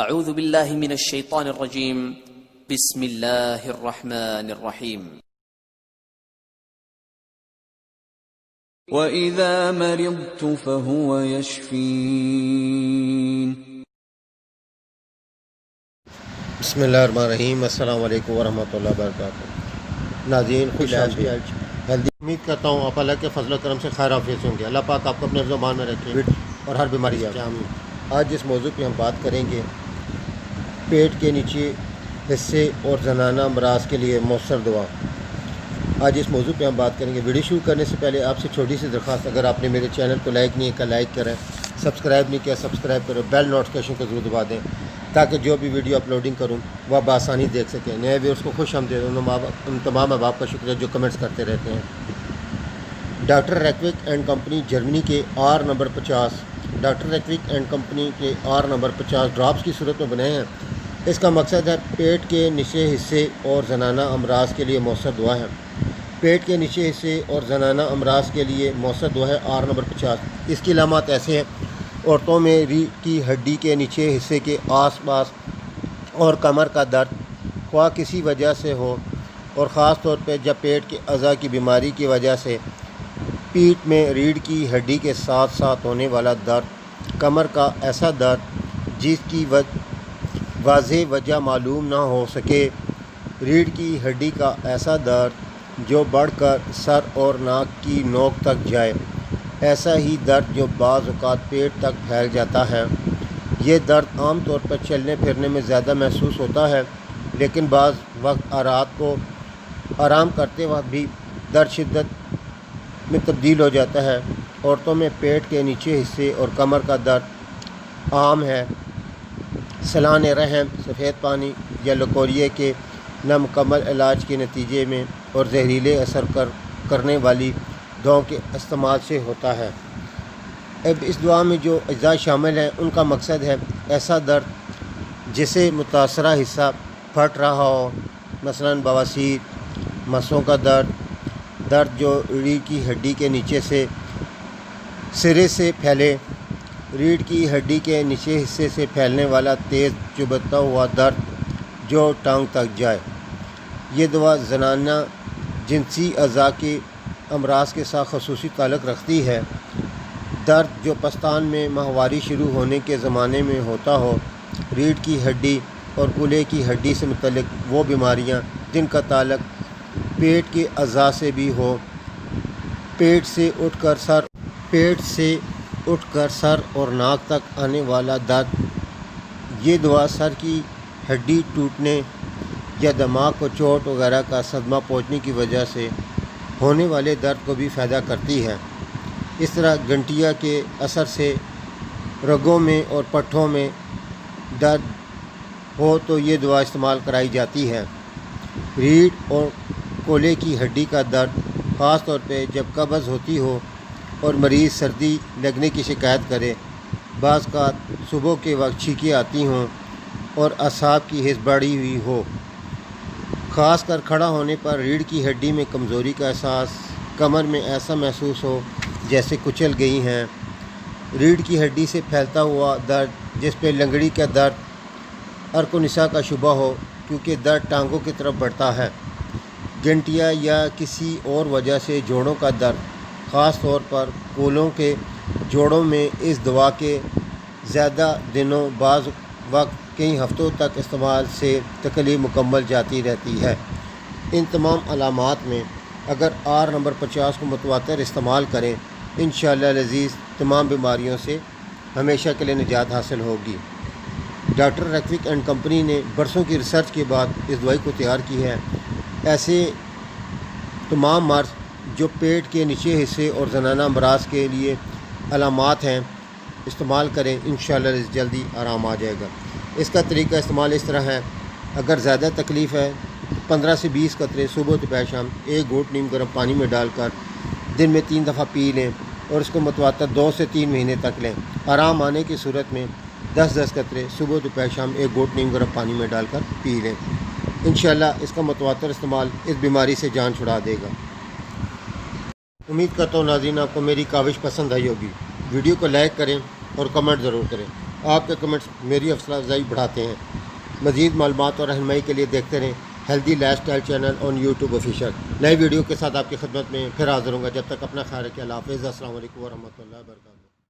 اعوذ باللہ من الشیطان الرجیم بسم اللہ الرحمن الرحیم وَإِذَا مَرِضْتُ فَهُوَ يَشْفِينِ. بسم اللہ الرحمن الرحیم. السلام علیکم ورحمۃ اللہ وبرکاتہ. ناظرین خوش آمدید. امید کرتا ہوں آپ اللہ کے فضل و کرم سے خیر عافیت سے ہوں گے. اللہ پاک آپ کو اپنے حفظ و امان میں رکھے اور ہر بیماری سے آمین. آج جس موضوع پہ ہم بات کریں گے پیٹ کے نیچے حصے اور زنانہ امراض کے لیے مؤثر دعا. آج اس موضوع پہ ہم بات کریں گے. ویڈیو شروع کرنے سے پہلے آپ سے چھوٹی سی درخواست، اگر آپ نے میرے چینل کو لائک نہیں کیا لائک کریں، سبسکرائب نہیں کیا سبسکرائب کریں، بیل نوٹیفکیشن کو ضرور دبا دیں تاکہ جو بھی ویڈیو اپلوڈنگ کروں وہ آپ بآسانی دیکھ سکیں. نئے ویورز کو خوش آمدید. ان تمام احباب کا شکریہ جو کمنٹس کرتے رہتے ہیں. Doctor Reckeweg and company Germany کے R number 50 doctor Reckeweg and company کے آر نمبر 50 ڈراپس کی صورت میں بنے ہیں. اس کا مقصد ہے پیٹ کے نچلے حصے اور زنانہ امراض کے لیے مؤثر دعا ہے. پیٹ کے نیچے حصے اور زنانہ امراض کے لیے مؤثر دعا ہے آر نمبر 50. اس کی علامات ایسے ہیں: عورتوں میں ریڑھ کی ہڈی کے نیچے حصے کے آس پاس اور کمر کا درد خواہ کسی وجہ سے ہو، اور خاص طور پہ جب پیٹ کے اعضاء کی بیماری کی وجہ سے پیٹھ میں ریڑھ کی ہڈی کے ساتھ ساتھ ہونے والا درد، کمر کا ایسا درد جس کی واضح وجہ معلوم نہ ہو سکے، ریڑھ کی ہڈی کا ایسا درد جو بڑھ کر سر اور ناک کی نوک تک جائے، ایسا ہی درد جو بعض اوقات پیٹ تک پھیل جاتا ہے. یہ درد عام طور پر چلنے پھرنے میں زیادہ محسوس ہوتا ہے، لیکن بعض وقت رات کو آرام کرتے وقت بھی درد شدت میں تبدیل ہو جاتا ہے. عورتوں میں پیٹ کے نیچے حصے اور کمر کا درد عام ہے. سلان رحم، سفید پانی یا لکوریے کے نامکمل علاج کے نتیجے میں اور زہریلے اثر کرنے والی دواؤں کے استعمال سے ہوتا ہے. اب اس دعا میں جو اجزاء شامل ہیں ان کا مقصد ہے ایسا درد جسے متاثرہ حصہ پھٹ رہا ہو، مثلا بواسیر، مسوں کا درد جو ریڑھ کی ہڈی کے نیچے سے سرے سے پھیلے، ریڑھ کی ہڈی کے نیچے حصے سے پھیلنے والا تیز چبھتا ہوا درد جو ٹانگ تک جائے. یہ دوا زنانہ جنسی اعضاء کے امراض کے ساتھ خصوصی تعلق رکھتی ہے. درد جو پستان میں ماہواری شروع ہونے کے زمانے میں ہوتا ہو، ریڑھ کی ہڈی اور کولے کی ہڈی سے متعلق وہ بیماریاں جن کا تعلق پیٹ کے اعضاء سے بھی ہو، پیٹ سے اٹھ کر سر اور ناک تک آنے والا درد. یہ دوا سر کی ہڈی ٹوٹنے یا دماغ کو چوٹ وغیرہ کا صدمہ پہنچنے کی وجہ سے ہونے والے درد کو بھی پیدا کرتی ہے. اس طرح گنٹیا کے اثر سے رگوں میں اور پٹھوں میں درد ہو تو یہ دوا استعمال کرائی جاتی ہے. ریڑھ اور کولے کی ہڈی کا درد خاص طور پہ جب قبض ہوتی ہو اور مریض سردی لگنے کی شکایت کرے، بعض کا صبح کے وقت چھینکیں آتی ہوں اور اعصاب کی حس بڑھی ہوئی ہو، خاص کر کھڑا ہونے پر ریڑھ کی ہڈی میں کمزوری کا احساس، کمر میں ایسا محسوس ہو جیسے کچل گئی ہیں، ریڑھ کی ہڈی سے پھیلتا ہوا درد جس پہ لنگڑی کا درد، عرق و نساء کا شبہ ہو کیونکہ درد ٹانگوں کی طرف بڑھتا ہے، گنٹیا یا کسی اور وجہ سے جوڑوں کا درد، خاص طور پر کولوں کے جوڑوں میں اس دوا کے زیادہ دنوں بعض وقت کئی ہفتوں تک استعمال سے تکلیف مکمل جاتی رہتی ہے. ان تمام علامات میں اگر آر نمبر 50 کو متواتر استعمال کریں، انشاءاللہ العزیز تمام بیماریوں سے ہمیشہ کے لیے نجات حاصل ہوگی. ڈاکٹر ریکوک اینڈ کمپنی نے برسوں کی ریسرچ کے بعد اس دوائی کو تیار کی ہے. ایسے تمام مرض جو پیٹ کے نیچے حصے اور زنانہ امراض کے لیے علامات ہیں استعمال کریں، انشاءاللہ جلدی آرام آ جائے گا. اس کا طریقہ استعمال اس طرح ہے: اگر زیادہ تکلیف ہے 15 سے 20 قطرے صبح دوپہر شام 1 گھونٹ نیم گرم پانی میں ڈال کر دن میں 3 دفعہ پی لیں اور اس کو متواتر 2 سے 3 مہینے تک لیں. آرام آنے کی صورت میں 10 قطرے صبح دوپہر شام 1 گھونٹ نیم گرم پانی میں ڈال کر پی لیں. انشاءاللہ اس کا متواتر استعمال اس بیماری سے جان چھڑا دے گا. امید کرتا ہوں ناظرین آپ کو میری کاوش پسند آئی ہوگی. ویڈیو کو لائک کریں اور کمنٹ ضرور کریں. آپ کے کمنٹس میری حوصلہ افزائی بڑھاتے ہیں۔ مزید معلومات اور رہنمائی کے لیے دیکھتے رہیں healthy life style channel on YouTube official. نئی ویڈیو کے ساتھ آپ کی خدمت میں پھر حاضر ہوں گا۔ جب تک اپنا خیال رکھیں۔ اللہ حافظ۔ السلام علیکم ورحمۃ اللہ وبرکاتہ۔